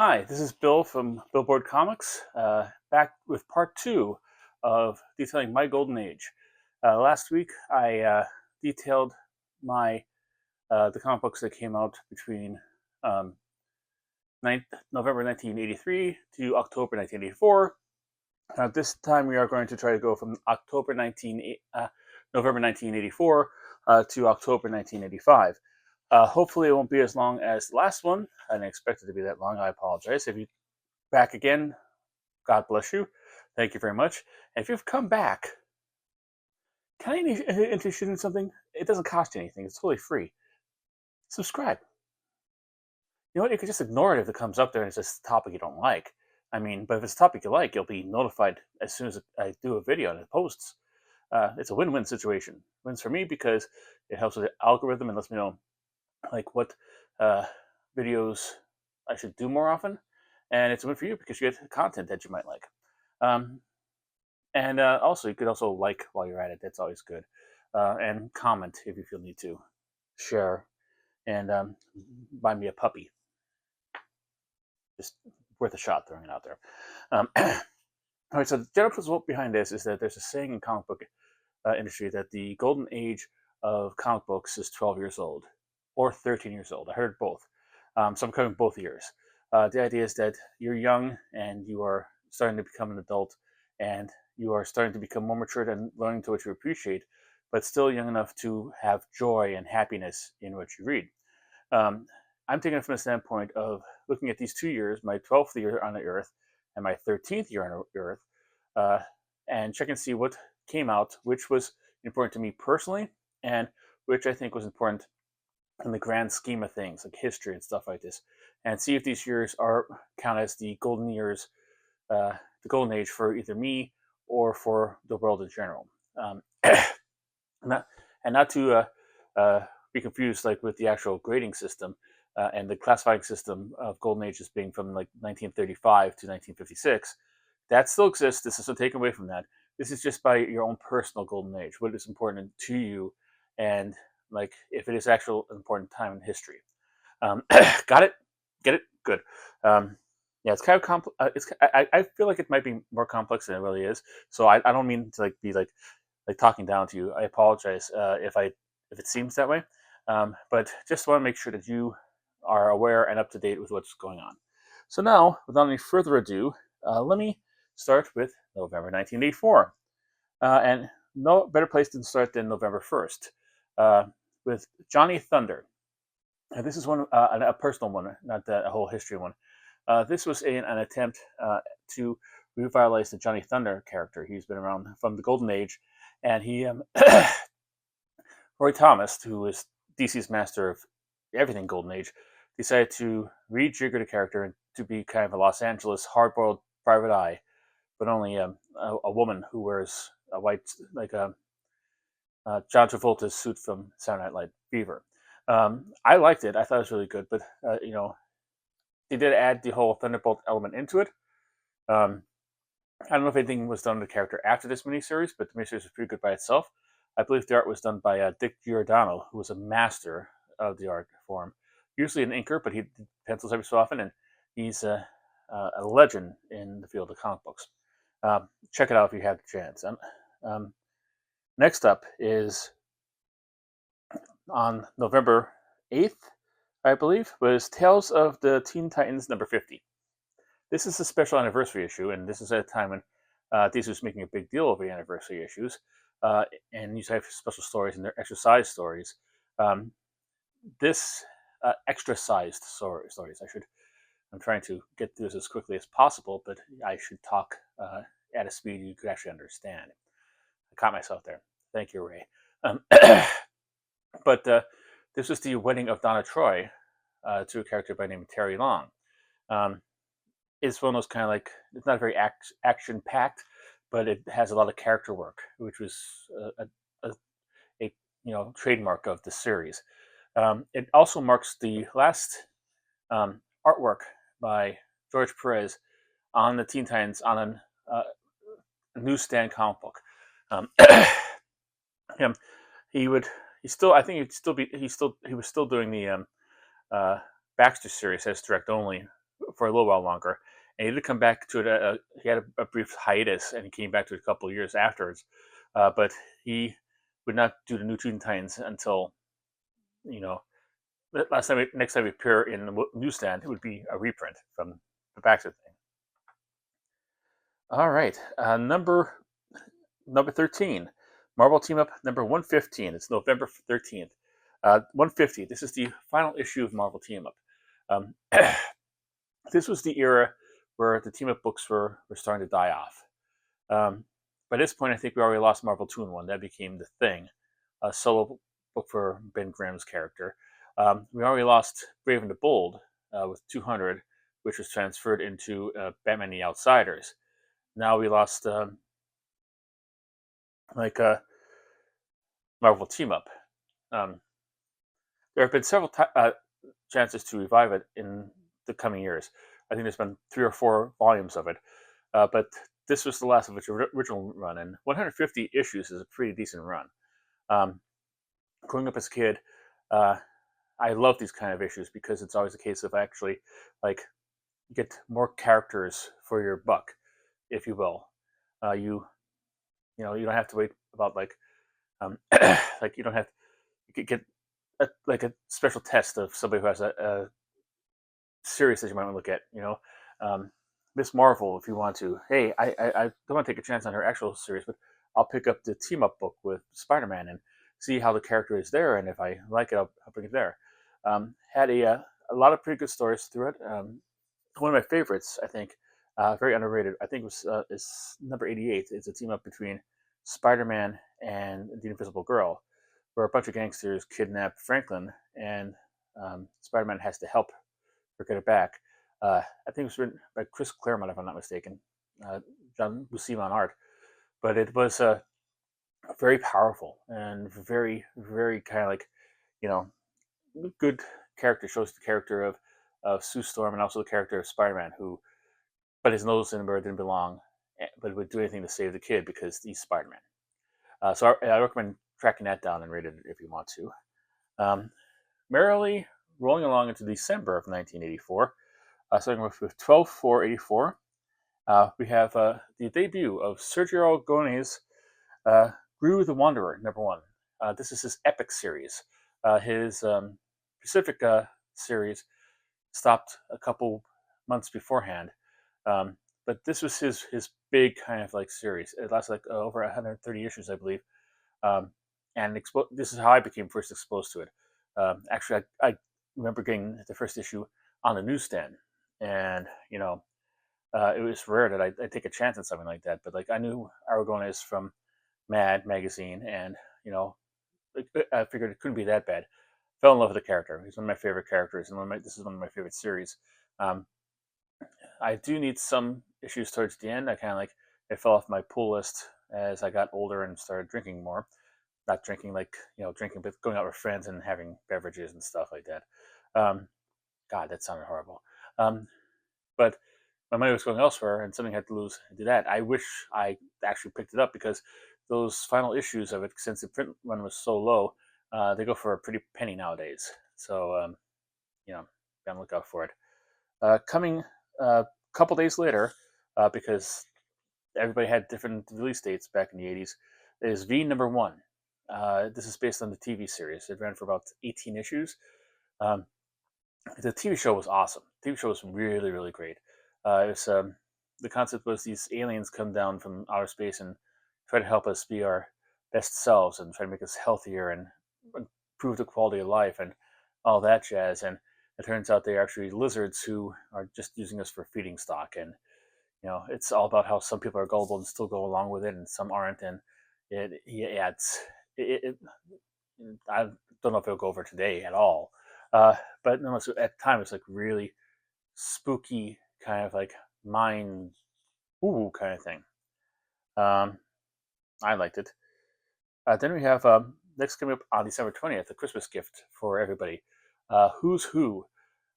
Hi, this is Bill from Billboard Comics, back with part two of detailing my golden age. Last week, I detailed my the comic books that came out between um, November 1983 to October 1984. This time, we are going to try to go from November 1984 to October 1985. Hopefully, it won't be as long as the last one. I didn't expect it to be that long. I apologize. If you back again, God bless you. Thank you very much. And if you've come back, kind of interested in something, it doesn't cost you anything. It's totally free. Subscribe. You know what? You can just ignore it if it comes up there and it's just a topic you don't like. I mean, but if it's a topic you like, you'll be notified as soon as I do a video and it posts. It's a win-win situation. Wins for me because it helps with the algorithm and lets me know like what uh, videos I should do more often, and it's a win for you because you get content that you might like. Um, And also, you could also like while you're at it. That's always good. And comment if you feel need to. Share and buy me a puppy. Just worth a shot throwing it out there. All right. So the general principle behind this is that there's a saying in comic book industry that the golden age of comic books is 12 years old or 13 years old. I heard both. So I'm covering both years. The idea is that you're young and you are starting to become an adult and you are starting to become more mature and learning to what you appreciate, but still young enough to have joy and happiness in what you read. Um, I'm taking it from the standpoint of looking at these 2 years, my 12th year on the earth and my 13th year on the earth, uh, and check and see what came out, which was important to me personally, and which I think was important in the grand scheme of things, like history and stuff like this, and see if these years are count as the golden years, the golden age for either me or for the world in general. Not, and not to be confused like with the actual grading system and the classifying system of golden ages being from like 1935 to 1956. That still exists. This isn't taken away from that. This is just by your own personal golden age, what is important to you, and like if it is actual important time in history. Got it? Get it? Good. Yeah, it's kind of complex. I feel like it might be more complex than it really is. So I don't mean to like be like talking down to you. I apologize if it seems that way. But just want to make sure that you are aware and up to date with what's going on. So now, without any further ado, let me start with November 1984, and no better place to start than November 1st with Johnny Thunder. This is one a personal one, not a whole history one. This was an attempt to revitalize the Johnny Thunder character. He's been around from the Golden Age, and he Roy Thomas, who was DC's master of everything Golden Age, decided to rejigger the character to be kind of a Los Angeles hard-boiled private eye, but only a woman who wears a white like a John Travolta's suit from Saturday Night Live Fever. I liked it. I thought it was really good, but they did add the whole Thunderbolt element into it. Um, I don't know if anything was done to the character after this miniseries, but the miniseries was pretty good by itself. I believe the art was done by Dick Giordano, who was a master of the art form. Usually an inker, but he did pencils every so often, and he's a legend in the field of comic books. Check it out if you have the chance. Next up is on November 8th, I believe, was Tales of the Teen Titans number 50. This is a special anniversary issue, and this is at a time when DC was making a big deal over the anniversary issues, and you have special stories and they're extra sized stories. This extra sized stories, I'm trying to get through this as quickly as possible, but I should talk at a speed you could actually understand. I caught myself there. Thank you, Ray. But this was the wedding of Donna Troy to a character by the name of Terry Long. It's one of those kind of like, it's not very action packed, but it has a lot of character work, which was a trademark of the series. It also marks the last artwork by George Perez on the Teen Titans on a newsstand comic book. Him, he would he still I think he was still doing the Baxter series as direct only for a little while longer, and he did come back to it. He had a brief hiatus, and he came back to it a couple of years afterwards. But he would not do the New Teen Titans until, you know, next time we appear in the newsstand, it would be a reprint from the Baxter thing. All right, number 13, Marvel Team Up number 115. It's November 13th. 150. This is the final issue of Marvel Team Up. This was the era where the Team Up books were starting to die off. By this point, I think we already lost Marvel 2-in-1. That became the thing, a solo book for Ben Grimm's character. We already lost Brave and the Bold with 200, which was transferred into Batman the Outsiders. Now we lost Marvel Team Up. There have been several chances to revive it in the coming years. I think there's been 3 or 4 volumes of it, but this was the last of its original run, and 150 issues is a pretty decent run. Growing up as a kid, I love these kind of issues because it's always a case of actually like get more characters for your buck, if you will. You don't have to wait about like you don't have to get a special test of somebody who has a series that you might want to look at. Miss Marvel, if you want to. Hey, I don't want to take a chance on her actual series, but I'll pick up the team up book with Spider-Man and see how the character is there, and if I like it, I'll bring it there. Had a lot of pretty good stories through it. One of my favorites, I think, very underrated. I think is number 88. It's a team up between Spider-Man and the Invisible Girl, where a bunch of gangsters kidnap Franklin, and Spider-Man has to help her get it back. I think it was written by Chris Claremont, if I'm not mistaken. John Buscema on art, but it was very powerful and very, very kind of like, good character. Shows the character of Sue Storm and also the character of Spider-Man, who, but his nose in where it didn't belong, but would do anything to save the kid because he's Spider-Man. So I recommend tracking that down and read it if you want to. Merrily rolling along into December of 1984, starting with 12/4/84, we have the debut of Sergio Aragonés' Groo the Wanderer, number 1. This is his epic series. His Pacific series stopped a couple months beforehand, but this was his big kind of like series. It lasted like over 130 issues, I believe, and this is how I became first exposed to it. Actually, I remember getting the first issue on the newsstand, and it was rare that I'd take a chance on something like that. But like I knew Aragonés from Mad magazine, and I figured it couldn't be that bad. Fell in love with the character. He's one of my favorite characters, and this is one of my favorite series. I do need some issues towards the end. I kind of like it fell off my pull list as I got older and started drinking more. Not drinking like drinking, but going out with friends and having beverages and stuff like that. God, that sounded horrible. But my money was going elsewhere, and something had to lose to that. I wish I actually picked it up because those final issues of it, since the print run was so low, they go for a pretty penny nowadays. So, be on the lookout for it. Coming a couple days later, because everybody had different release dates back in the 80s, is V number 1. This is based on the TV series. It ran for about 18 issues. The TV show was awesome. The TV show was really, really great. It was the concept was these aliens come down from outer space and try to help us be our best selves and try to make us healthier and improve the quality of life and all that jazz. And it turns out they're actually lizards who are just using us for feeding stock. And it's all about how some people are gullible and still go along with it, and some aren't. And I don't know if it'll go over today at all. But nonetheless, at the time, it's like really spooky, kind of like mind ooh kind of thing. I liked it. Then we have next coming up on December 20th, a Christmas gift for everybody. Who's Who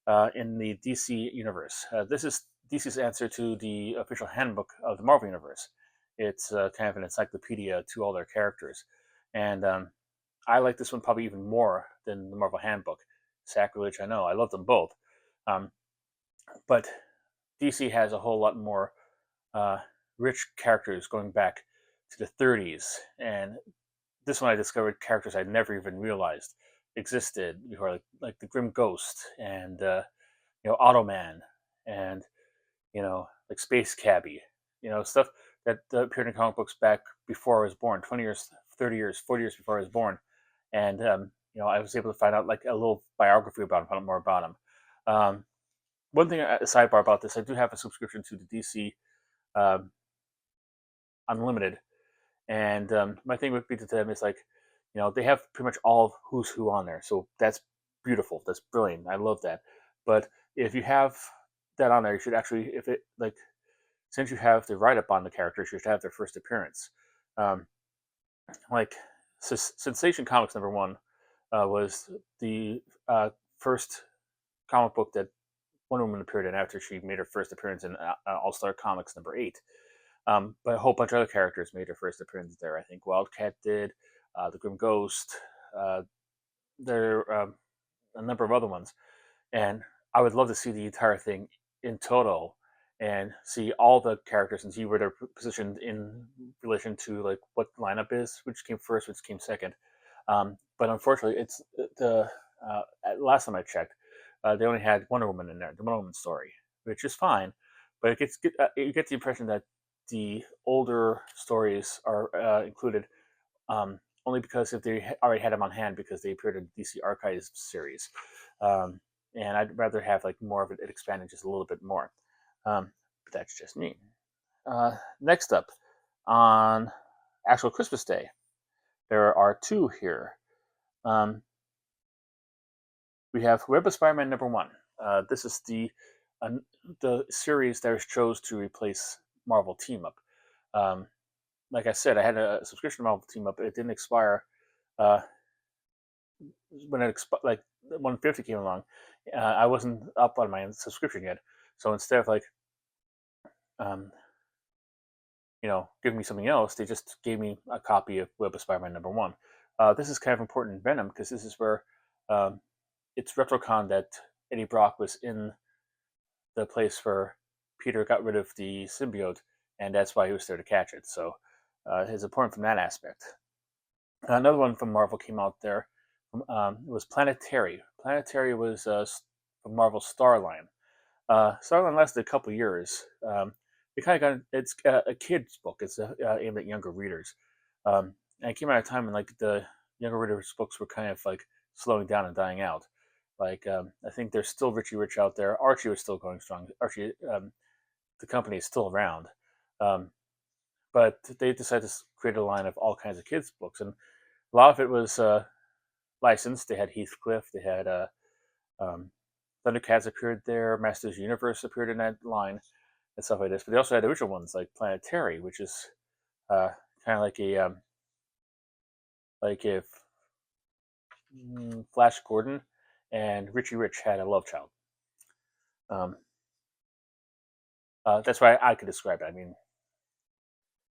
in the DC universe. This is DC's answer to the official handbook of the Marvel Universe. It's kind of an encyclopedia to all their characters. And I like this one probably even more than the Marvel Handbook. Sacrilege, I know. I love them both. But DC has a whole lot more uh, rich characters going back to the 30s, and this one I discovered characters I'd never even realized existed before, like the Grim Ghost and Automan and like Space Cabbie, stuff that appeared in comic books back before I was born, 20 years, 30 years, 40 years before I was born, and I was able to find out like a little biography about him, find out more about him. One thing, a sidebar about this, I do have a subscription to the DC um, Unlimited, and my thing would be to them is like, they have pretty much all of who's who on there, so that's beautiful, that's brilliant, I love that. But if you have that on there, you should actually, if it like, since you have the write up on the characters, you should have their first appearance. Um, like Sensation Comics #1 was the first comic book that Wonder Woman appeared in after she made her first appearance in All Star Comics #8. But a whole bunch of other characters made their first appearance there. I think Wildcat did, the Grim Ghost, there a number of other ones, and I would love to see the entire thing in total and see all the characters and see where they're positioned in relation to like what the lineup is, which came first, which came second. But unfortunately, it's the last time I checked, they only had Wonder Woman in there, the Wonder Woman story, which is fine, but you get the impression that the older stories are included only because if they already had them on hand because they appeared in DC Archives series. Um, and I'd rather have like more of it expanded just a little bit more. But that's just me. Next up, on actual Christmas Day, there are two here. Um, we have Web of Spider-Man #1. This is the series that was chose to replace Marvel Team Up. Um, like I said, I had a subscription to Marvel Team Up. It didn't expire uh, when like 150 came along. I wasn't up on my subscription yet, so instead of like um, giving me something else, they just gave me a copy of Web of Spider-Man #1. This is kind of important in Venom because this is where um, it's RetroCon that Eddie Brock was in the place where Peter got rid of the symbiote, and that's why he was there to catch it. So it's important from that aspect. Another one from Marvel came out there. It was Planetary. Planetary was from Marvel's Starline. Starline lasted a couple years. It kind of got it's a kid's book. It's aimed at younger readers, and it came out at a time when like the younger readers' books were kind of like slowing down and dying out. Like I think there's still Richie Rich out there. Archie was still going strong. Archie, the company is still around, um, but they decided to create a line of all kinds of kids' books, and a lot of it was licensed. They had Heathcliff. They had um, Thundercats appeared there. Masters Universe appeared in that line and stuff like this. But they also had original ones like Planetary, which is kind of like a like if Flash Gordon and Richie Rich had a love child. That's why I could describe it. I mean,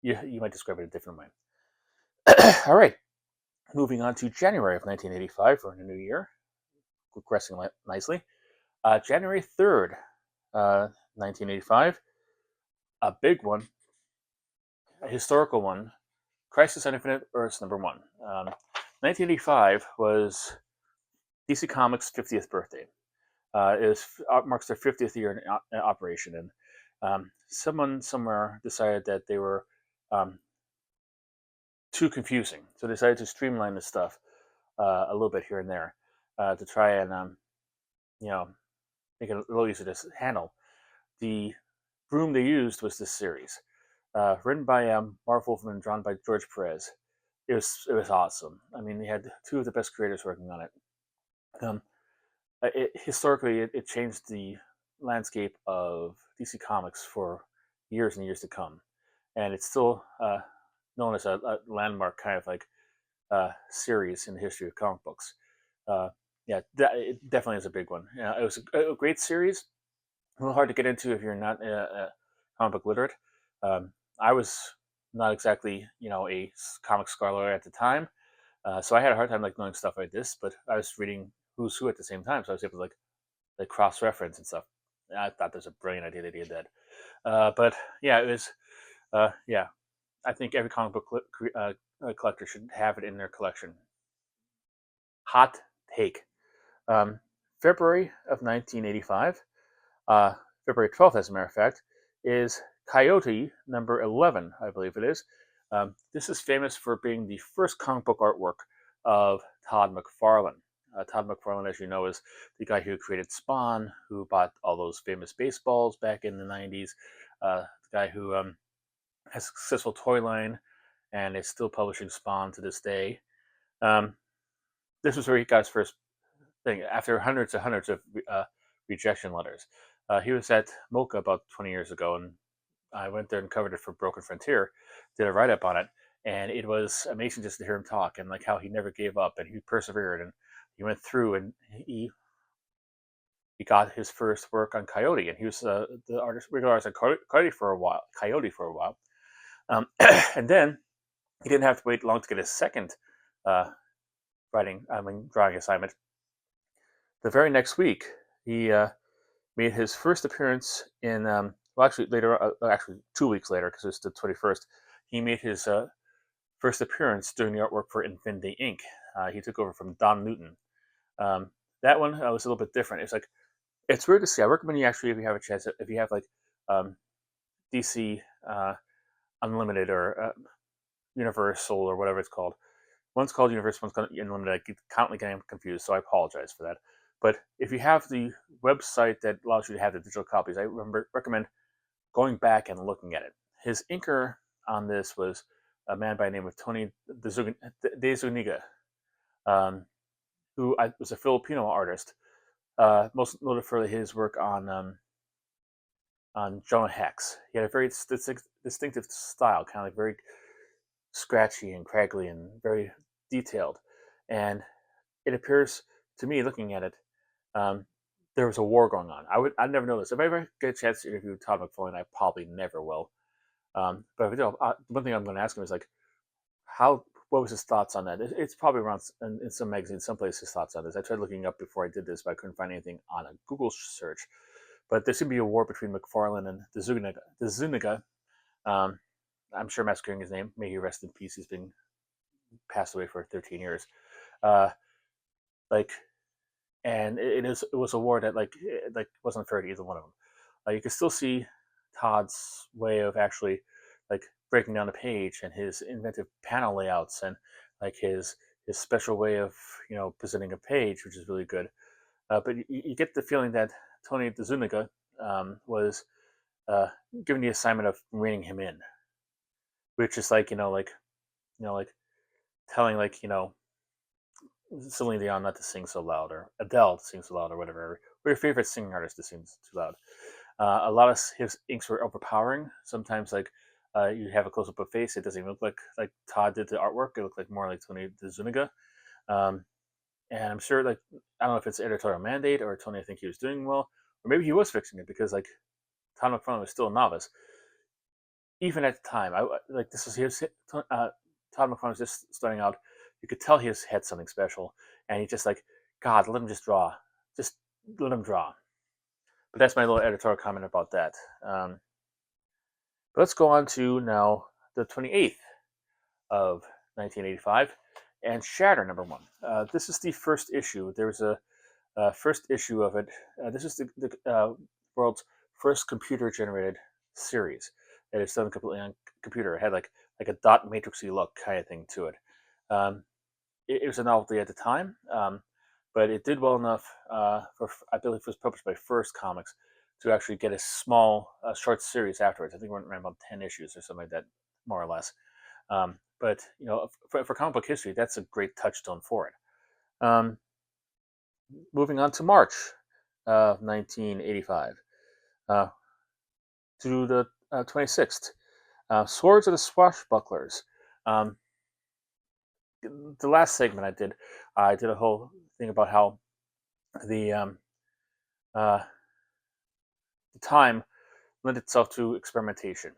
you might describe it a different way. All right, moving on to January of 1985 for a new year, progressing nicely. January 3rd, 1985, a big one, a historical one, Crisis on Infinite Earths #1. 1985 was DC Comics' 50th birthday. Marks their 50th year in operation, and someone somewhere decided that they were too confusing, so they decided to streamline the stuff a little bit here and there to try and make it a little easier to handle. The broom they used was this series, written by Marv Wolfman and drawn by George Perez. It was awesome. I mean, they had two of the best creators working on it. Historically, it changed the landscape of DC Comics for years and years to come, and it's still known as a landmark kind of like series in the history of comic books. Yeah, it definitely is a big one. It was a great series. A little hard to get into if you're not comic book literate. I was not exactly a comic scholar at the time, so I had a hard time like knowing stuff like this. But I was reading Who's Who at the same time, so I was able to like cross reference and stuff. I thought that was a brilliant idea that he did that. But yeah, it was. Yeah, I think every comic book collector should have it in their collection. Hot take. Um, February of 1985, uh, February 12th, as a matter of fact, is Coyote number 11, I believe it is. This is famous for being the first comic book artwork of Todd McFarlane. Todd McFarlane, as you know, is the guy who created Spawn, who bought all those famous baseballs back in the 90s, the guy who has a successful toy line and is still publishing Spawn to this day. Um, this was where he got his first thing after hundreds and hundreds of rejection letters. He was at MoCA about 20 years ago, and I went there and covered it for Broken Frontier, did a write up on it, and it was amazing just to hear him talk and like how he never gave up and he persevered and he went through and he got his first work on Coyote, and he was the regular artist on Coyote for a while. And then he didn't have to wait long to get his second uh, drawing assignment. The very next week, he made his first appearance in. Well, actually, actually 2 weeks later, because it's the 21st, he made his first appearance doing the artwork for Infinity Inc. He took over from Don Newton. That one was a little bit different. It's weird to see. I recommend you actually, if you have a chance, if you have like DC Unlimited or Universal or whatever it's called. One's called Universal, one's called Unlimited. I keep constantly getting confused, so I apologize for that. But if you have the website that allows you to have the digital copies, I recommend going back and looking at it. His inker on this was a man by the name of Tony De Zuniga, who was a Filipino artist, most noted for his work on Jonah Hex. He had a very distinctive style, kind of like very scratchy and craggly and very detailed. And it appears to me, looking at it, there was a war going on. I'd never know this. If I ever get a chance to interview Todd McFarlane, I probably never will. But if I do, one thing I'm going to ask him is like, what was his thoughts on that? It's probably around in some magazine, someplace his thoughts on this. I tried looking up before I did this, but I couldn't find anything on a Google search. But there seemed to be a war between McFarlane and De Zuniga. I'm sure massacring his name. May he rest in peace. He's been passed away for 13 years. Uh, like, and it was a war that like wasn't fair to either one of them. You can still see Todd's way of actually like breaking down the page and his inventive panel layouts and like his special way of presenting a page, which is really good. But you get the feeling that Tony De Zuniga was given the assignment of reining him in, which is like telling Celine Dion not to sing so loud, or Adele to sing so loud, or whatever, or your favorite singing artist to sing too loud. A lot of his inks were overpowering. Sometimes you have a close up of face, it doesn't even look like Todd did the artwork. It looked like more like Tony De Zuniga. And I'm sure I don't know if it's editorial mandate or Tony I think he was doing well, or maybe he was fixing it because Todd McFarlane was still a novice. Even at the time, this was Todd McFarlane was just starting out. You could tell he had something special, and he just God, let him just draw, just let him draw. But that's my little editorial comment about that. But let's go on to now the 28th of 1985 and Shatter #1. This is the first issue. There was a first issue of it. This is the world's first computer-generated series that is done completely on computer. It had like a dot matrixy look kind of thing to it. It was a novelty at the time, but it did well enough for, I believe it was published by First Comics, to actually get a small short series afterwards. I think we ran about 10 issues or something like that, more or less. But for comic book history, that's a great touchstone for it. Moving on to March of 1985 to the 26th, Swords of the Swashbucklers. The last segment I did a whole thing about how the time lent itself to experimentation.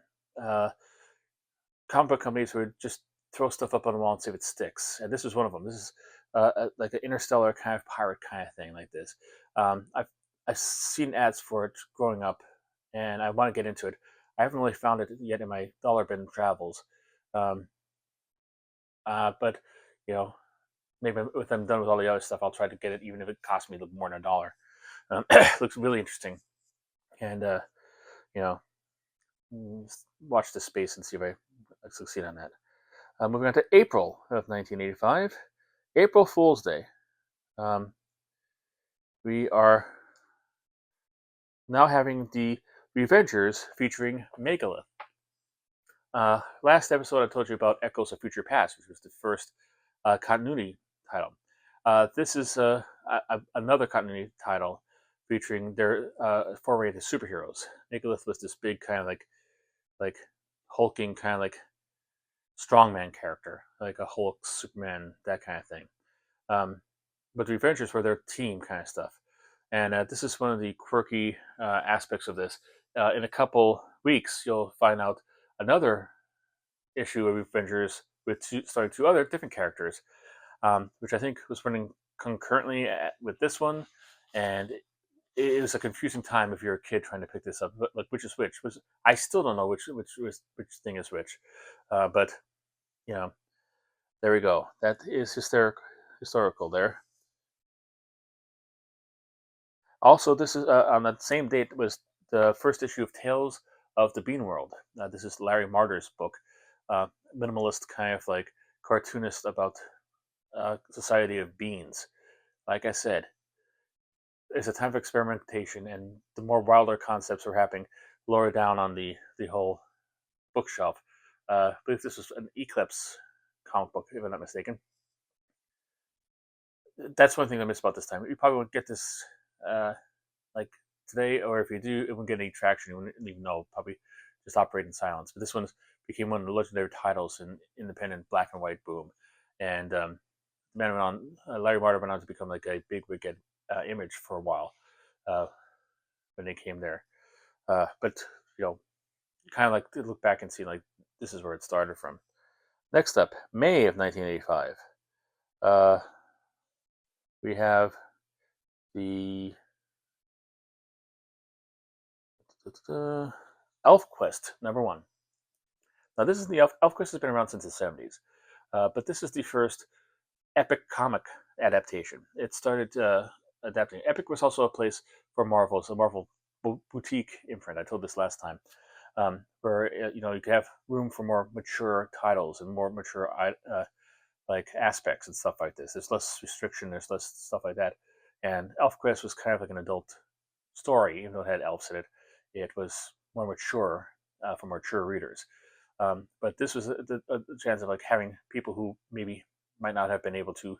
Comic book companies would just throw stuff up on the wall and see if it sticks, and this was one of them. This is like an interstellar kind of pirate kind of thing like this. I've seen ads for it growing up, and I want to get into it. I haven't really found it yet in my dollar bin travels, um, but you know, maybe if I'm done with all the other stuff, I'll try to get it, even if it costs me a little more than a dollar. Looks really interesting, and you know, watch the space and see if I succeed on that. Moving on to April of 1985, April Fool's Day. Um, we are now having the Revengers featuring Megalith. Last episode, I told you about Echoes of Future Past, which was the first continuity title. This is another continuity title featuring their foray into superheroes. Megalith was this big kind of like hulking kind of like strongman character, like a Hulk, Superman, that kind of thing. But the Revengers were their team kind of stuff. And this is one of the quirky aspects of this. In a couple weeks, you'll find out another issue of Avengers with starting two other different characters, which I think was running concurrently with this one, and it was a confusing time if you're a kid trying to pick this up. But like, which is which? I still don't know which thing is which, but you know, there we go. That is historical there. Also, this is on that same date was the first issue of Tales of the Bean World. This is Larry Marder's book, minimalist kind of like cartoonist about society of beans. Like I said, it's a time of experimentation, and the more wilder concepts are happening, lower down on the whole bookshelf. I believe this was an Eclipse comic book, if I'm not mistaken. That's one thing I miss about this time. You probably won't get this uh, like today, or if you do, it won't get any traction. You wouldn't even know. Probably just operate in silence. But this one became one of the legendary titles in independent black and white boom, and man went on. Larry Marder went on to become like a big wicked image for a while uh, when they came there. But you know, kind of like to look back and see like this is where it started from. Next up, May of 1985. Uh, we have the ElfQuest #1. Now, this is the ElfQuest has been around since the 70s, but this is the first Epic comic adaptation. It started adapting. Epic was also a place for Marvel. It's a Marvel boutique imprint. I told this last time, where you know you could have room for more mature titles and more mature like aspects and stuff like this. There's less restriction. There's less stuff like that. And ElfQuest was kind of like an adult story, even though it had elves in it. It was more mature for mature readers. But this was a chance of like having people who maybe might not have been able to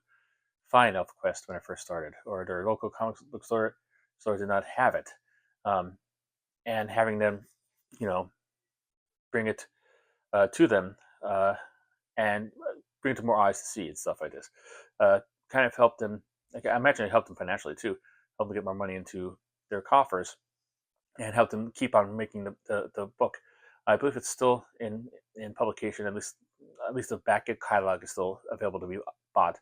find ElfQuest when it first started, or their local comic book store did not have it, um, and having them, you know, bring it to them and bring it to more eyes to see and stuff like this. Kind of helped them. Like, I imagine it helped them financially too, helped them get more money into their coffers, and helped them keep on making the book. I believe it's still in publication. At least the back catalog is still available to be bought.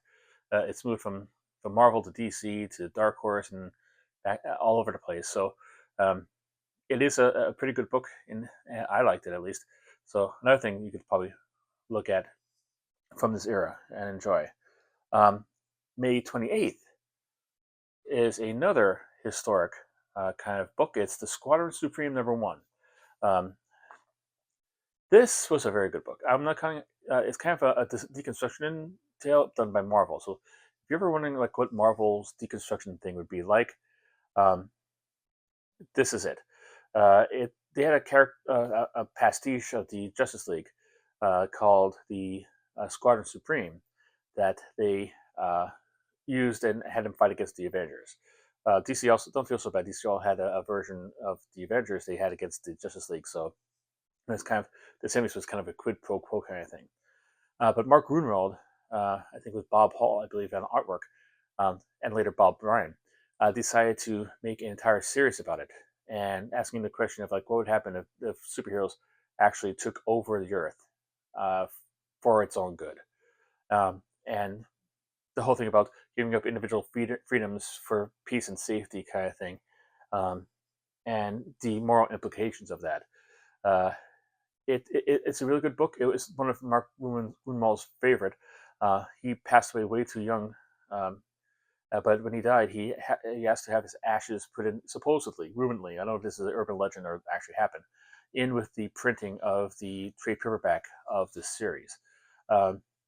It's moved from Marvel to DC to Dark Horse and back, all over the place. So it is a pretty good book, and I liked it at least. So another thing you could probably look at from this era and enjoy. Um, May 28th is another historic kind of book. It's the Squadron Supreme #1. Um, this was a very good book. I'm not kind of, it's kind of a deconstruction tale done by Marvel. So if you're ever wondering like what Marvel's deconstruction thing would be like, um, this is it. They had a character, a pastiche of the Justice League called the Squadron Supreme that they used and had them fight against the Avengers. DC also don't feel so bad. DC all had a version of the Avengers they had against the Justice League, so it's kind of the series was kind of a quid pro quo kind of thing. But Mark Grunwald, I think with Bob Hall, I believe, on artwork, and later Bob Bryan, decided to make an entire series about it, and asking the question of like what would happen if superheroes actually took over the Earth uh, for its own good, and the whole thing about giving up individual freedoms for peace and safety kind of thing. and the moral implications of that. Uh, it's a really good book. It was one of Mark Gruenwald's favorite. He passed away way too young, but when he died, he asked to have his ashes put in, supposedly, rumoredly, I don't know if this is an urban legend or actually happened, in with the printing of the trade paperback of this series.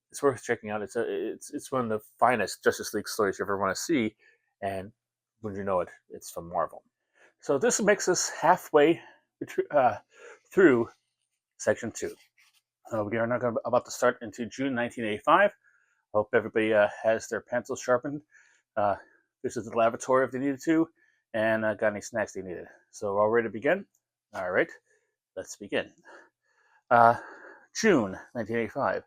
It's worth checking out. It's one of the finest Justice League stories you ever want to see, and when you know it, it's from Marvel. So this makes us halfway through section 2. We are now about to start into June 1985. Hope everybody has their pencils sharpened. This is the laboratory if they needed to, and got any snacks they needed. So we're all ready to begin? All right, let's begin. June 1985.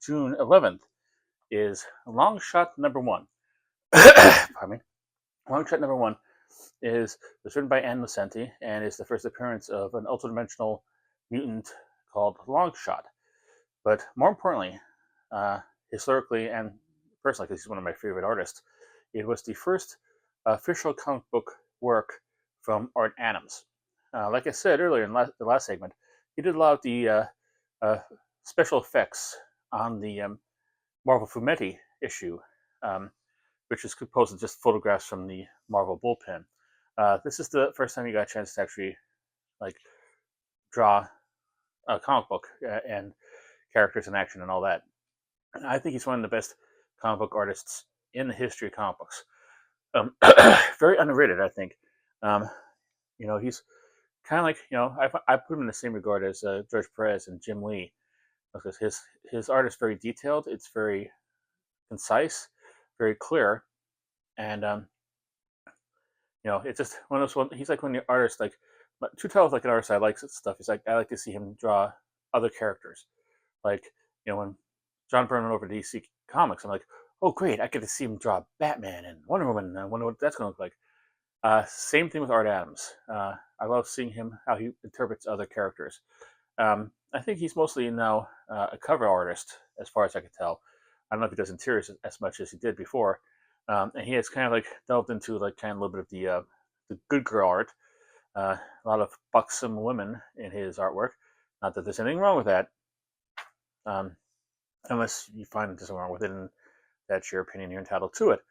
June 11th is Long Shot number 1. Pardon me. Long Shot number 1 was written by Ann Nocenti and is the first appearance of an ultra-dimensional mutant called Longshot. But more importantly, historically and personally, because he's one of my favorite artists, it was the first official comic book work from Art Adams. Like I said earlier in the last segment, he did a lot of the special effects on the Marvel Fumetti issue, which is composed of just photographs from the Marvel bullpen. This is the first time you got a chance to actually draw a comic book and characters in action and all that. And I think he's one of the best comic book artists in the history of comic books. Very underrated, I think. He's kind of like, I put him in the same regard as George Perez and Jim Lee, because his art is very detailed. It's very concise, very clear, and it's just one of those one. He's like one of the artists, like to tell like an artist I like stuff. He's like, I like to see him draw other characters, like when John Byrne went over to DC Comics, I'm like, oh great, I get to see him draw Batman and Wonder Woman, and I wonder what that's going to look like. Same thing with Art Adams. I love seeing him, how he interprets other characters. I think he's mostly now a cover artist, as far as I can tell. I don't know if he does interiors as much as he did before. And he has kind of like delved into like kind of a little bit of the good girl art. A lot of buxom women in his artwork. Not that there's anything wrong with that, unless you find there's something wrong with it, and that's your opinion. You're entitled to it.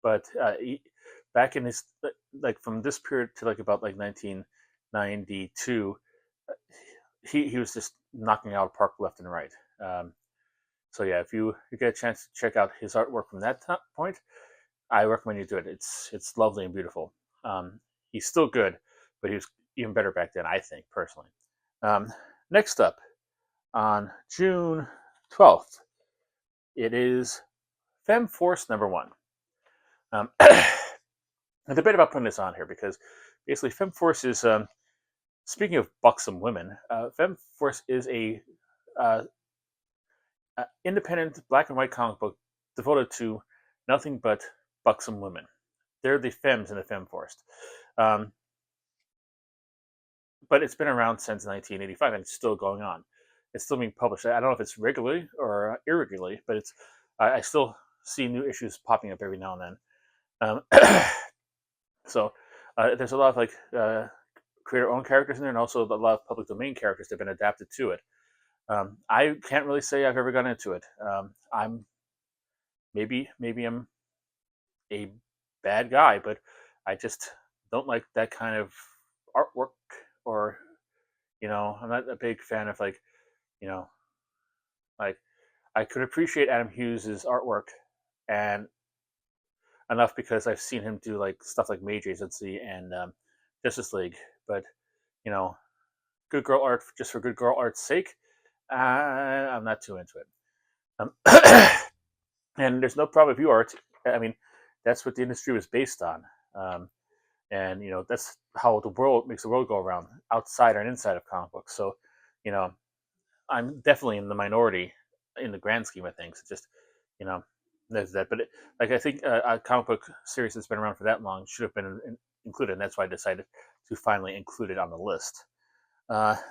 But back in his from this period to about 1992, he was just knocking out park left and right. So yeah, if you get a chance to check out his artwork from that point, I recommend you do it. It's lovely and beautiful. He's still good, but he was even better back then, I think, personally. Next up, on June 12th, it is Femme Force number 1. A debate about putting this on here, because basically Femme Force is, speaking of buxom women, Femme Force is a independent black and white comic book devoted to nothing but buxom women. They're the femmes in the Femme Force. But it's been around since 1985 and it's still going on. It's still being published. I don't know if it's regularly or irregularly, but I still see new issues popping up every now and then. So there's a lot of creator-owned characters in there, and also a lot of public domain characters that have been adapted to it. I can't really say I've ever gotten into it. I'm maybe I'm a bad guy, but I just don't like that kind of artwork, or I'm not a big fan of I could appreciate Adam Hughes' artwork and enough because I've seen him do stuff like Mage Agency and Justice League, but good girl art just for good girl art's sake, I'm not too into it. And there's no problem if you are. I mean, that's what the industry was based on, and that's how the world makes the world go around, outside and inside of comic books. So, I'm definitely in the minority in the grand scheme of things. It's just, there's that. But I think a comic book series that's been around for that long should have been included, and that's why I decided to finally include it on the list.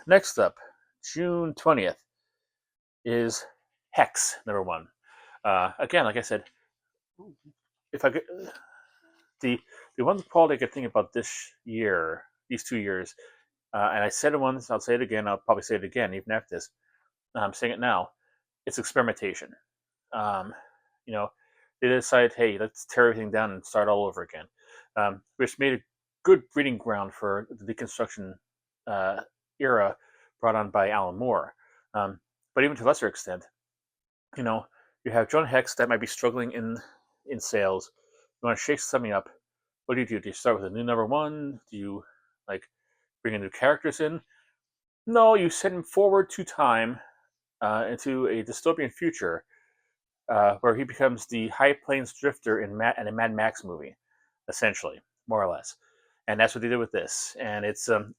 Next up, June 20th is Hex number 1. Again, like I said, if I could, the the one quality I could think about this year, these 2 years, and I said it once, I'll say it again, I'll probably say it again, even after this. I'm saying it now. It's experimentation. Um, you know, they decided, hey, let's tear everything down and start all over again, which made a good breeding ground for the deconstruction uh, era brought on by Alan Moore. But even to a lesser extent, you know, you have Jonah Hex that might be struggling in sales. You want to shake something up. What do you do? Do you start with a new number one? Do you like bring in new characters in? No, you send him forward to time into a dystopian future where he becomes the High Plains Drifter in a Mad Max movie, essentially, more or less. And that's what they did with this. And it's kind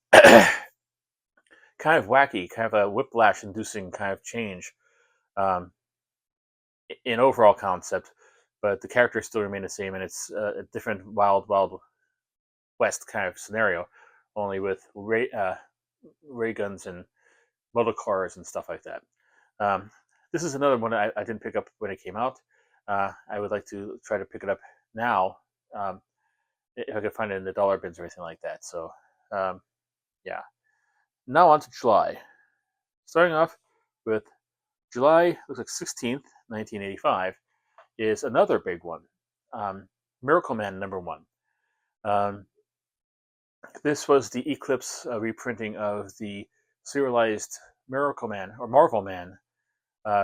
of wacky, kind of a whiplash-inducing kind of change um, in overall concept, but the characters still remain the same, and it's a different Wild West kind of scenario, only with ray guns and motor cars and stuff like that. Um, this is another one I didn't pick up when it came out. I would like to try to pick it up now um, if I could find it in the dollar bins or anything like that. So, yeah. Now on to July. Starting off with July, looks like 16th, 1985, is another big one. Miracle Man #1. Um, this was the Eclipse reprinting of the serialized Miracle Man or Marvel Man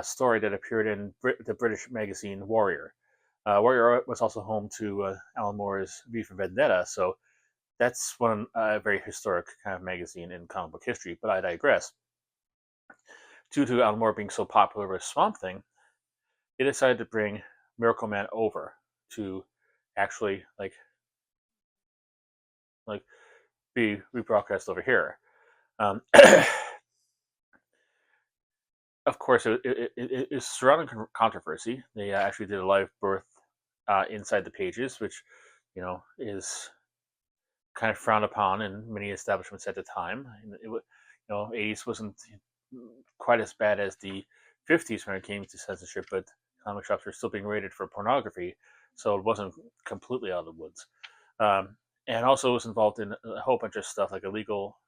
story that appeared in the British magazine Warrior. Warrior was also home to Alan Moore's V for Vendetta, so that's one a very historic kind of magazine in comic book history. But I digress. Due to Alan Moore being so popular with Swamp Thing, they decided to bring Miracle Man over to actually like be rebroadcast over here. Of course, it is surrounding controversy. They actually did a live birth inside the pages, which is kind of frowned upon in many establishments at the time. '80s wasn't quite as bad as the '50s when it came to censorship, but comic shops were still being rated for pornography, so it wasn't completely out of the woods. And also was involved in a whole bunch of stuff like illegal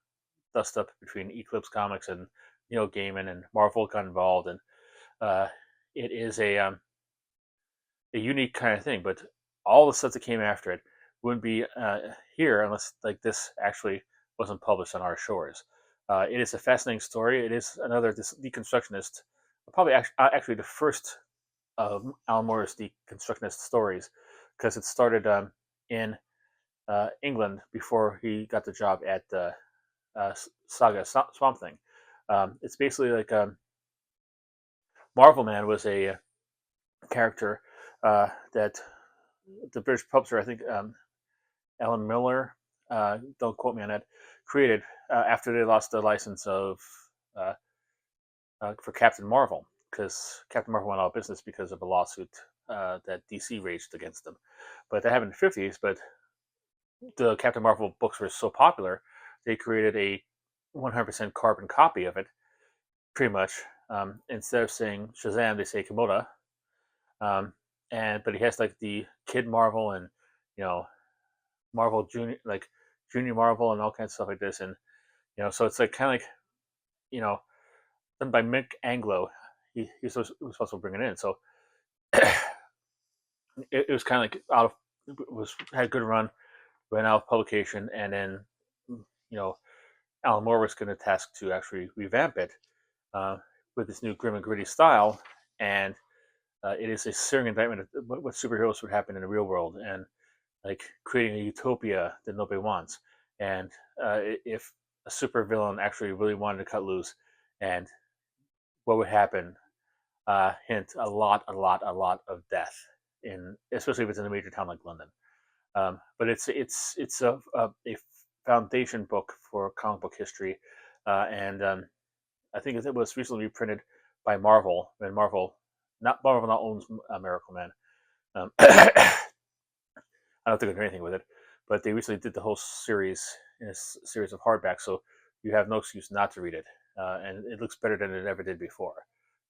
dust up between Eclipse Comics and Neil Gaiman, and Marvel got involved, and it is a unique kind of thing. But all the stuff that came after it wouldn't be here unless like this actually wasn't published on our shores. It is a fascinating story. It is another deconstructionist, probably actually the first of Alan Moore's deconstructionist stories, because it started in England before he got the job at Saga Swamp Thing. It's basically like Marvel Man was a character that the British publisher, I think Alan Miller, don't quote me on that, created after they lost the license of for Captain Marvel, because Captain Marvel went out of business because of a lawsuit that DC raised against them. But that happened in the '50s. But the Captain Marvel books were so popular, they created a 100% carbon copy of it, pretty much. Instead of saying Shazam, they say Kimota. But he has like the Kid Marvel and Marvel Junior, like Junior Marvel and all kinds of stuff like this, and so it's like kind of like done by Mick Anglo. He's supposed to bring it in, so it was kind of like had a good run, went out of publication, and then Alan Moore was going to task to actually revamp it with this new grim and gritty style, and it is a searing indictment of what superheroes would happen in the real world, and like creating a utopia that nobody wants. And if a supervillain actually really wanted to cut loose, and what would happen? Hint a lot of death especially if it's in a major town like London. But it's a foundation book for comic book history, and I think it was recently reprinted by Marvel, and Marvel not owns Miracle Man. I don't think they're doing anything with it, but they recently did the whole series in a series of hardbacks, so you have no excuse not to read it, and it looks better than it ever did before.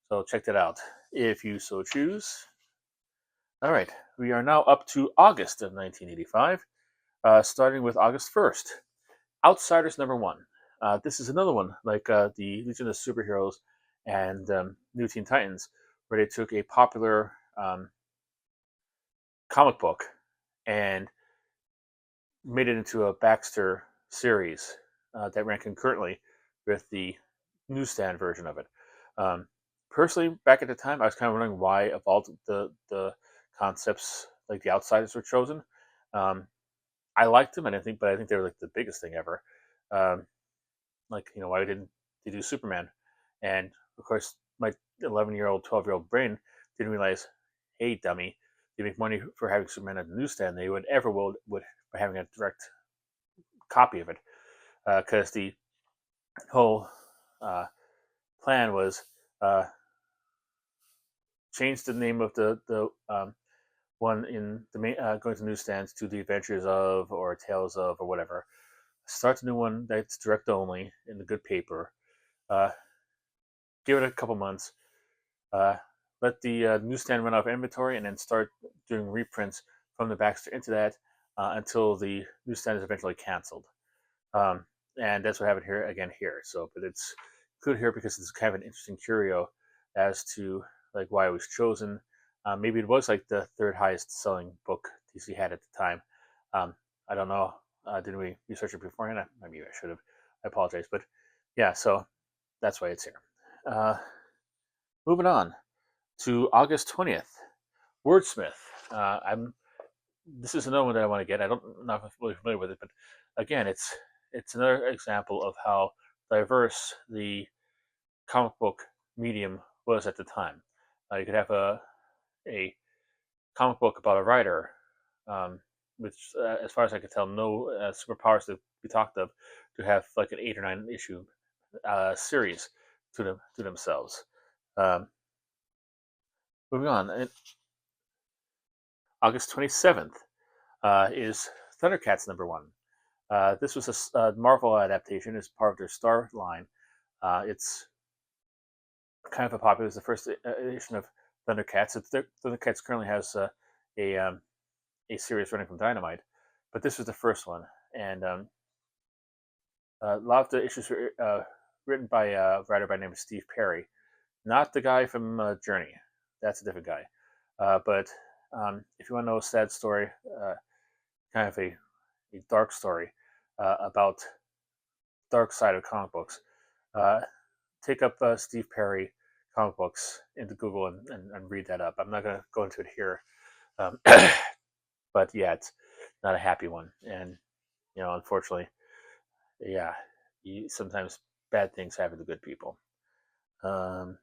So check that out if you so choose. All right, we are now up to August of 1985. starting with August 1st. Outsiders #1. This is another one like the Legion of Superheroes and New Teen Titans, where they took a popular comic book and made it into a Baxter series that ran concurrently with the newsstand version of it. Personally, back at the time, I was kind of wondering why of all the concepts, like the Outsiders were chosen. I liked them, and I think they were like the biggest thing ever. Um, like, why didn't they do Superman? And of course, my 11-year-old, 12-year-old brain didn't realize, hey, dummy, they make money for having Superman at the newsstand. They would ever would by having a direct copy of it, because the whole uh, plan was uh, change the name of the one in the main, going to newsstands to The Adventures of or Tales of or whatever. Start the new one that's direct only in the good paper. Uh, give it a couple months. Uh, let the newsstand run out of inventory, and then start doing reprints from the Baxter into that until the newsstand is eventually canceled. Um, and that's what happened here again here. So, but it's good here because it's kind of an interesting curio as to like why it was chosen. Maybe it was like the third highest selling book DC had at the time. I don't know. Didn't we research it beforehand? Maybe I should have. I apologize, but yeah. So that's why it's here. Moving on to August 20th, Wordsmith. I'm. This is another one that I want to get. I'm not really familiar with it, but again, it's another example of how diverse the comic book medium was at the time. You could have a comic book about a writer, which, as far as I could tell, no superpowers to be talked of, to have like an 8 or 9 issue series to themselves. Um, Moving on, August 27th is Thundercats #1. This was a Marvel adaptation as part of their Star line. It's kind of a popular. It's the first edition of Thundercats. Thundercats currently has a series running from Dynamite, but this was the first one, and a lot of the issues were written by a writer by the name of Steve Perry, not the guy from Journey. That's a different guy. But if you want to know a sad story, kind of a dark story about dark side of comic books, uh, take up Steve Perry comic books into Google and read that up. I'm not going to go into it here, um, but yeah, it's not a happy one, and unfortunately, yeah, sometimes bad things happen to good people. Um,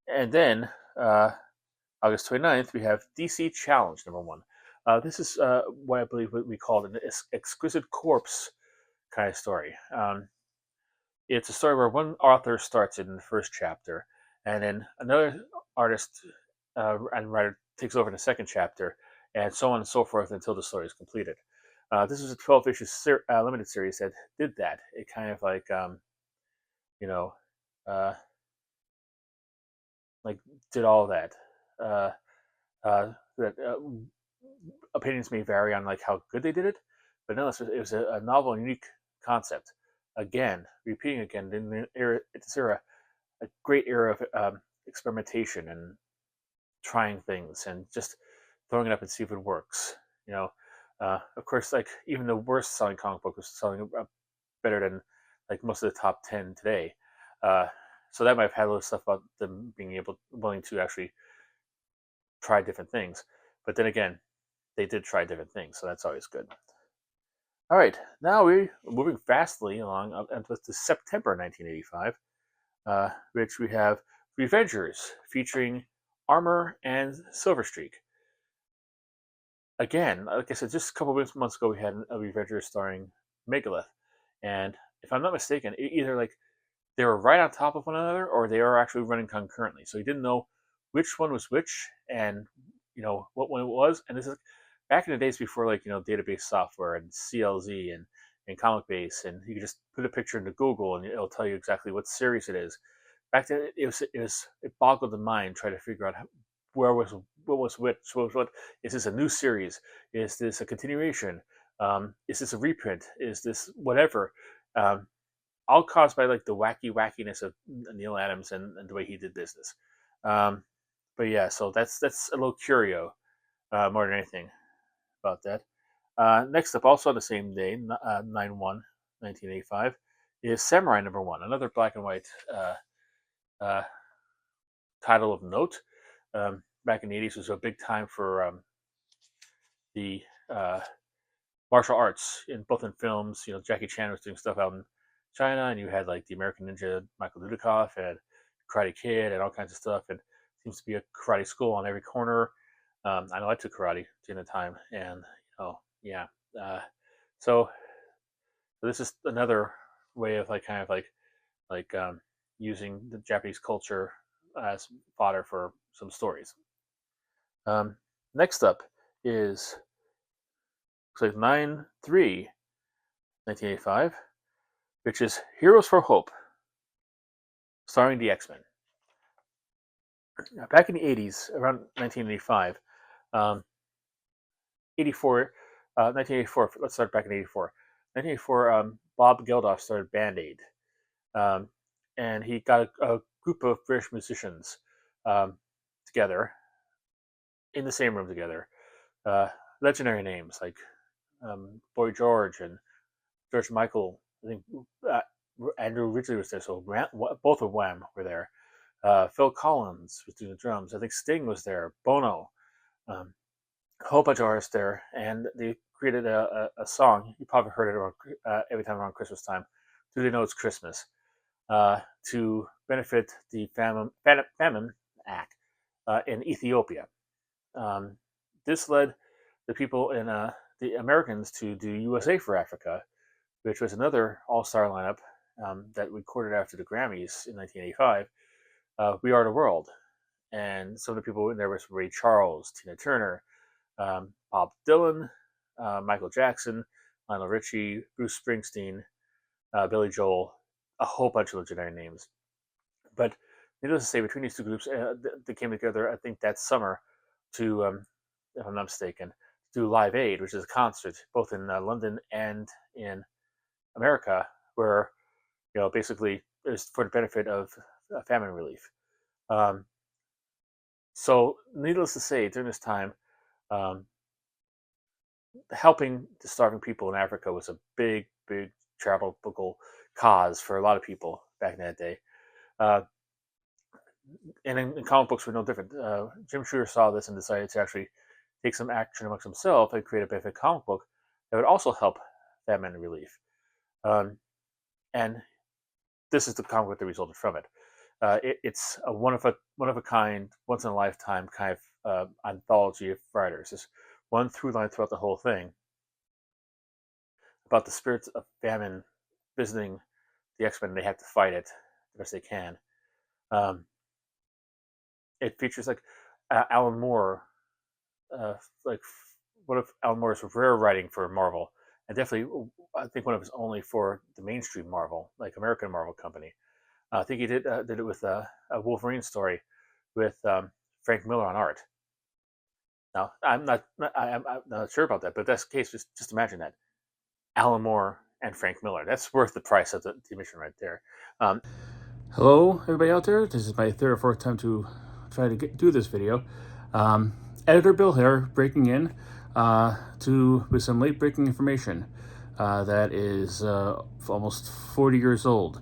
and then August 29th, we have DC Challenge #1. This is what I believe what we call an exquisite corpse kind of story. It's a story where one author starts it in the first chapter, and then another artist and writer takes over in the second chapter, and so on and so forth until the story is completed. This was a 12-issue limited series that did that. It kind of you know, uh, like did all that. Uh, that opinions may vary on like how good they did it, but nonetheless, it was a novel and unique concept. Again, repeating again in this era, a great era of experimentation and trying things and just throwing it up and see if it works. You know, of course, like even the worst selling comic book was selling better than like most of the top 10 today. Uh, so that might have had a little stuff about them being willing to actually try different things. But then again, they did try different things, so that's always good. All right, now we're moving fastly along up to September 1985, which we have Revengers featuring Armor and Silverstreak. Again, like I said, just a couple of months ago, we had a Revengers starring Megalith, and if I'm not mistaken, either like they were right on top of one another, or they are actually running concurrently. So you didn't know which one was which, and what one it was. And this is back in the days before database software and CLZ and Comic Base, and you could just put a picture into Google and it'll tell you exactly what series it is. Back then, it boggled the mind trying to figure out what was which. What is this a new series? Is this a continuation? Is this a reprint? Is this whatever? Um, all caused by like the wackiness of Neil Adams and the way he did business. Um, but yeah, so that's a little curio more than anything about that. Next up, also on the same day, 9/1, 1985, is Samurai #1, another black and white uh, title of note. Back in the 80s was a big time for the uh, martial arts in both in films. You know, Jackie Chan was doing stuff out in China, and you had like the American Ninja Michael Dudikoff and Karate Kid and all kinds of stuff. And seems to be a karate school on every corner. I know I took karate during the time, and yeah. Uh, so this is another way of like kind of like using the Japanese culture as fodder for some stories. Um, Next up is looks like 9/3, 1985, which is Heroes for Hope, starring the X Men. Back in the 80s, around 1985, 84, 1984, let's start back in 84. 1984, Bob Geldof started Band Aid. Um, and he got a group of British musicians um, together in the same room together. Uh, Legendary names like Boy George and George Michael. I think uh, Andrew Ridgely was there, so both of Wham were there. Phil Collins was doing the drums. I think Sting was there. Bono, um, a whole bunch of artists there, and they created a song. You probably heard it around, every time around Christmas time. Do They Know It's Christmas? To benefit the famine act in Ethiopia. Um, this led the people in the Americans to do USA for Africa, which was another all-star lineup that recorded after the Grammys in 1985. We Are the World, and some of the people in there was Ray Charles, Tina Turner, Bob Dylan, Michael Jackson, Lionel Richie, Bruce Springsteen, Billy Joel, a whole bunch of legendary names. But needless to say, between these two groups, they came together, I think, that summer to, if I'm not mistaken, do Live Aid, which is a concert both in London and in America, where basically it was for the benefit of famine relief. Um, so, needless to say, during this time, um, helping the starving people in Africa was a big, big charitable cause for a lot of people back in that day. Uh, and in comic books were no different. Jim Shooter saw this and decided to actually take some action amongst himself and create a benefit comic book that would also help famine relief. Um, and this is the comic book that resulted from it. It's a one of a kind, once in a lifetime kind of anthology of writers. There's one through line throughout the whole thing about the spirits of famine visiting the X-Men. They have to fight it the best they can. Um, it features like Alan Moore, like one of Alan Moore's rare writing for Marvel, and definitely I think one of his only for the mainstream Marvel, like American Marvel Company. I think he did it with a Wolverine story with Frank Miller on art. Now I'm not sure about that, but if that's the case. Just imagine that Alan Moore and Frank Miller. That's worth the price of the admission right there. Um, Hello, everybody out there. This is my third or fourth time to try to do this video. Editor Bill here, breaking in with some late breaking information that is almost 40 years old.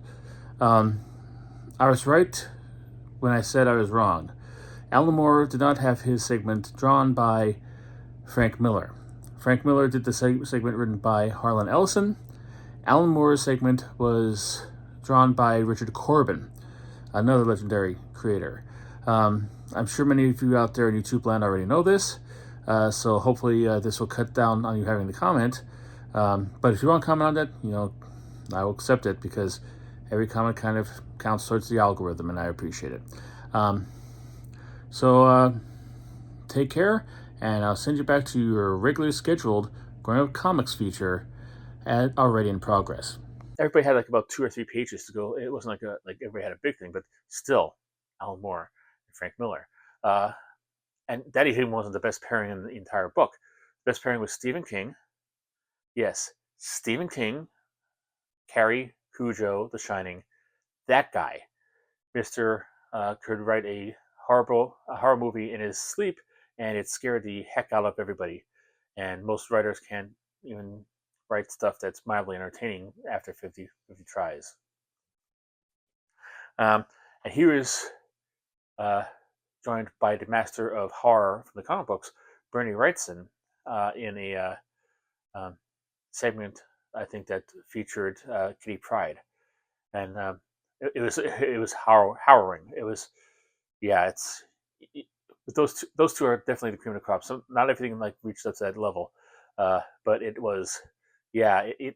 I was right when I said I was wrong. Alan Moore did not have his segment drawn by Frank Miller. Frank Miller did the segment written by Harlan Ellison. Alan Moore's segment was drawn by Richard Corbin, another legendary creator. I'm sure many of you out there in YouTube land already know this, so hopefully this will cut down on you having to comment. But if you want to comment on that, I will accept it because every comment kind of counts towards the algorithm, and I appreciate it. So take care, and I'll send you back to your regularly scheduled Growing Up Comics feature already in progress. Everybody had like about 2 or 3 pages to go. It wasn't like everybody had a big thing, but still, Alan Moore and Frank Miller. And Daddy Higgins wasn't the best pairing in the entire book. The best pairing was Stephen King, Yes, Stephen King, Carrie, Cujo, The Shining, that guy, Mister, could write a horror movie in his sleep, and it scared the heck out of everybody. And most writers can't even write stuff that's mildly entertaining after 50 tries. Um, and he was uh, joined by the master of horror from the comic books, Bernie Wrightson, in a um, segment I think that featured Kitty Pryde, and it was harrowing. It was, yeah, it, those two are definitely the cream of the crop. So not everything like reached up to that level, but it was, yeah, it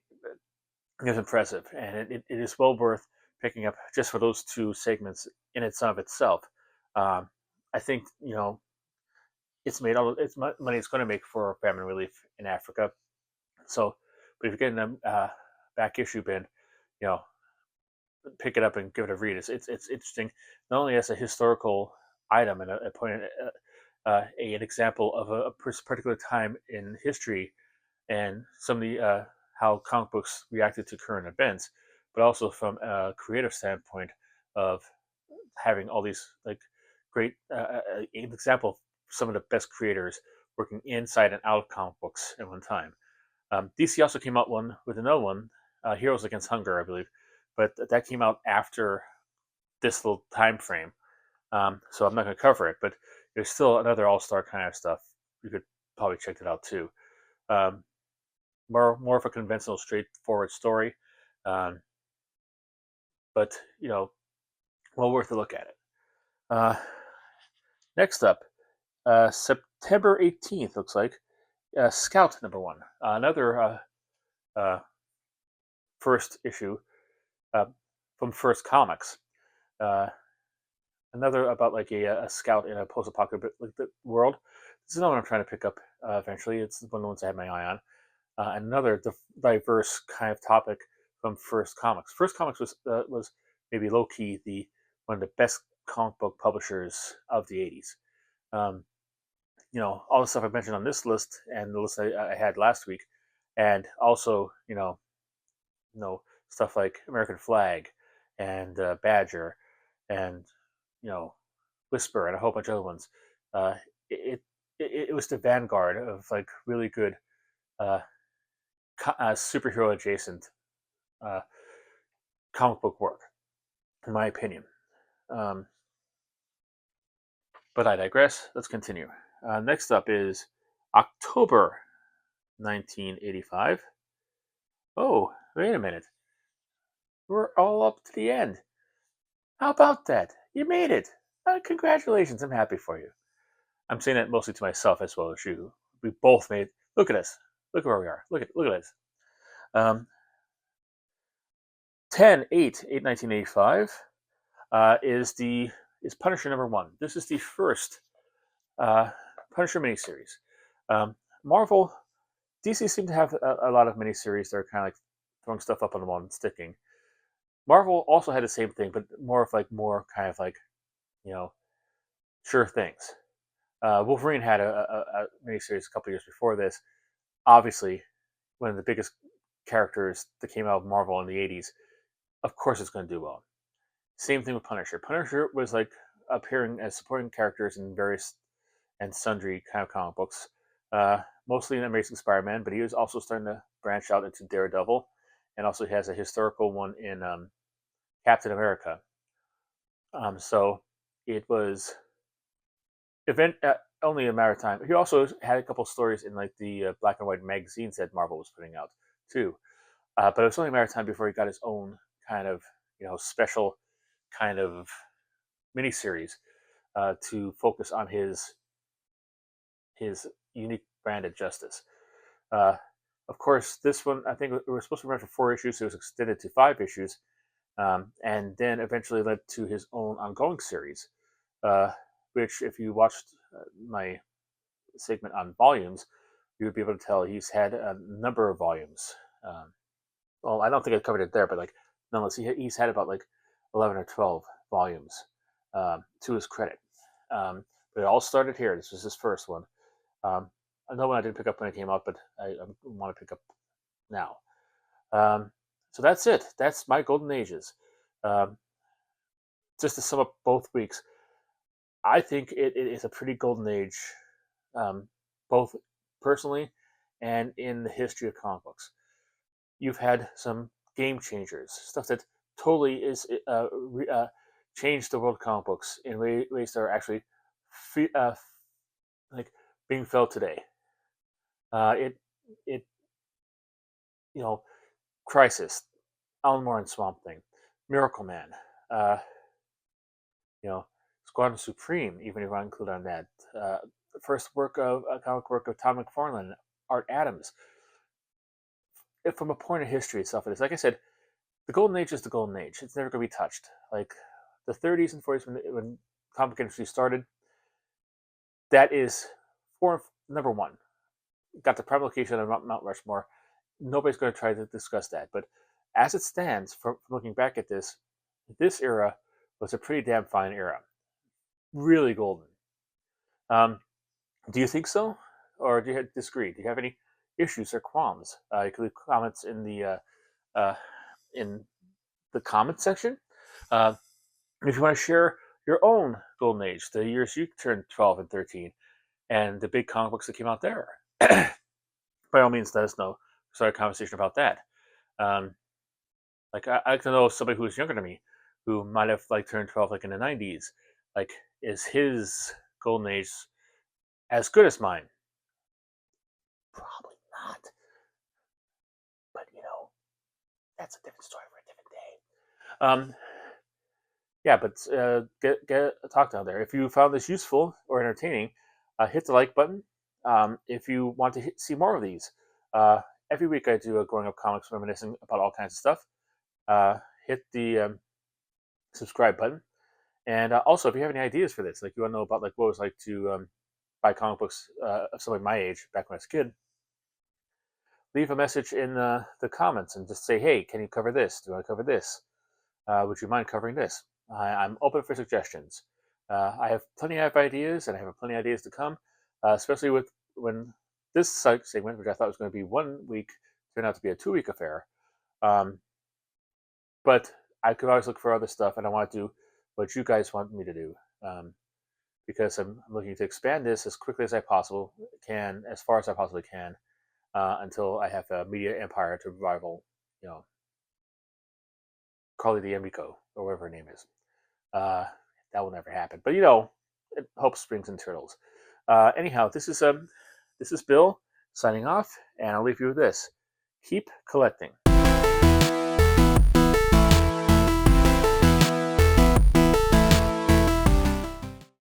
was impressive, and it is well worth picking up just for those two segments in itself. Um, I think it's made all it's money it's going to make for famine relief in Africa. So, but if you're getting a back issue bin, you know, pick it up and give it a read. It's interesting, not only as a historical item and a point, an example of a particular time in history and some of the how comic books reacted to current events, but also from a creative standpoint of having all these like great an example of some of the best creators working inside and out of comic books at one time. DC also came out one with another one, Heroes Against Hunger, I believe, but that came out after this little time frame. So I'm not going to cover it, but there's still another all-star kind of stuff. You could probably check it out too. Um, more of a conventional, straightforward story, um, but well worth a look at it. Uh, Next up, September 18th looks like Scout #1, another uh, first issue uh, from First Comics. Uh, Another about like a scout in a post-apocalyptic world. This is another one I'm trying to pick up eventually. It's one of the ones I had my eye on. Another diverse kind of topic from First Comics. First Comics was maybe low key the one of the best comic book publishers of the '80s. Um, all the stuff I mentioned on this list and the list I had last week, and also stuff like American Flag and Badger and you know Whisper and a whole bunch of other ones. Uh, it, it was the vanguard of like really good uh, superhero adjacent uh, comic book work, in my opinion. Um, but I digress. Let's continue. Next up is October 1985. Oh, wait a minute. We're all up to the end. How about that? You made it. Congratulations. I'm happy for you. I'm saying that mostly to myself as well as you. We both made. Look at us. Look where we are. Look at this. Um, 10/8/1985 is Punisher #1. This is the first Punisher miniseries. Um, Marvel, DC seem to have a lot of miniseries that are kind of like throwing stuff up on the wall and sticking. Marvel also had the same thing, but more kind of like you know sure things. Wolverine had a miniseries a couple years before this. Obviously, one of the biggest characters that came out of Marvel in the '80s. Of course, it's going to do well. Same thing with Punisher. Punisher was like appearing as supporting characters in various and sundry kind of comic books, mostly in Amazing Spider-Man, but he was also starting to branch out into Daredevil, and also he has a historical one in Captain America. So it was event only a matter of time. He also had a couple stories in like the black and white magazines that Marvel was putting out too, but it was only a matter of time before he got his own kind of special kind of miniseries to focus on his unique brand of justice. Uh, of course, this one I think it was supposed to run for 4 issues. So it was extended to 5 issues, and then eventually led to his own ongoing series, uh, which, if you watched my segment on volumes, you would be able to tell he's had a number of volumes. Well, I don't think I covered it there, but like nonetheless, he's had about like 11 or 12 volumes to his credit. But it all started here. This was his first one. Another one I didn't pick up when it came out, but I want to pick up now. So that's it. That's my golden ages. Um, just to sum up both weeks, I think it is a pretty golden age, both personally and in the history of comic books. You've had some game changers, stuff that totally is changed the world of comic books in ways that are actually like being felt today. It it you know Crisis, Alan Moore and Swamp Thing, Miracle Man, uh, you know Squadron Supreme, even if I include on that. The first work of a comic work of Tom McFarlane, Art Adams. From a point of history itself, it is like I said, the golden age is the golden age. It's never going to be touched. Like the 30s and 40s when comic industry started, that is for number one. Got the publication of Mount Rushmore. Nobody's going to try to discuss that. But as it stands, from looking back at this era was a pretty damn fine era. Really golden. Um, do you think so? Or do you disagree? Do you have any issues or qualms? You can leave comments uh, in the comment section. Uh, if you want to share your own golden age, the years you turned 12 and 13, and the big comic books that came out there, by all means, let us know. Start a conversation about that. Um, like I like to know somebody who's younger than me, who might have like turned 12 like in the 90s. Like, is his golden age as good as mine? Probably not. But that's a different story for a different day. Yeah, but get talked out there. If you found this useful or entertaining, hit the like button. If you want to see more of these, every week I do a growing up comics reminiscing about all kinds of stuff. Hit the subscribe button, and also if you have any ideas for this, like you want to know about like what it was like to buy comic books of somebody my age back when I was a kid, leave a message in the comments and just say, hey, can you cover this? Do you want to cover this? Would you mind covering this? I'm open for suggestions. I have plenty of ideas, and I have plenty of ideas to come, especially with when this segment, which I thought was going to be 1 week, turned out to be a 2 week affair. Um, but I could always look for other stuff, and I want to do what you guys want me to do, because I'm looking to expand this as quickly as I possible can, as far as I possibly can, until I have a media empire to rival, you know, Carly D'Amico or whatever her name is. Uh, that will never happen. But hope springs in turtles. Anyhow, this is Bill signing off, and I'll leave you with this: keep collecting.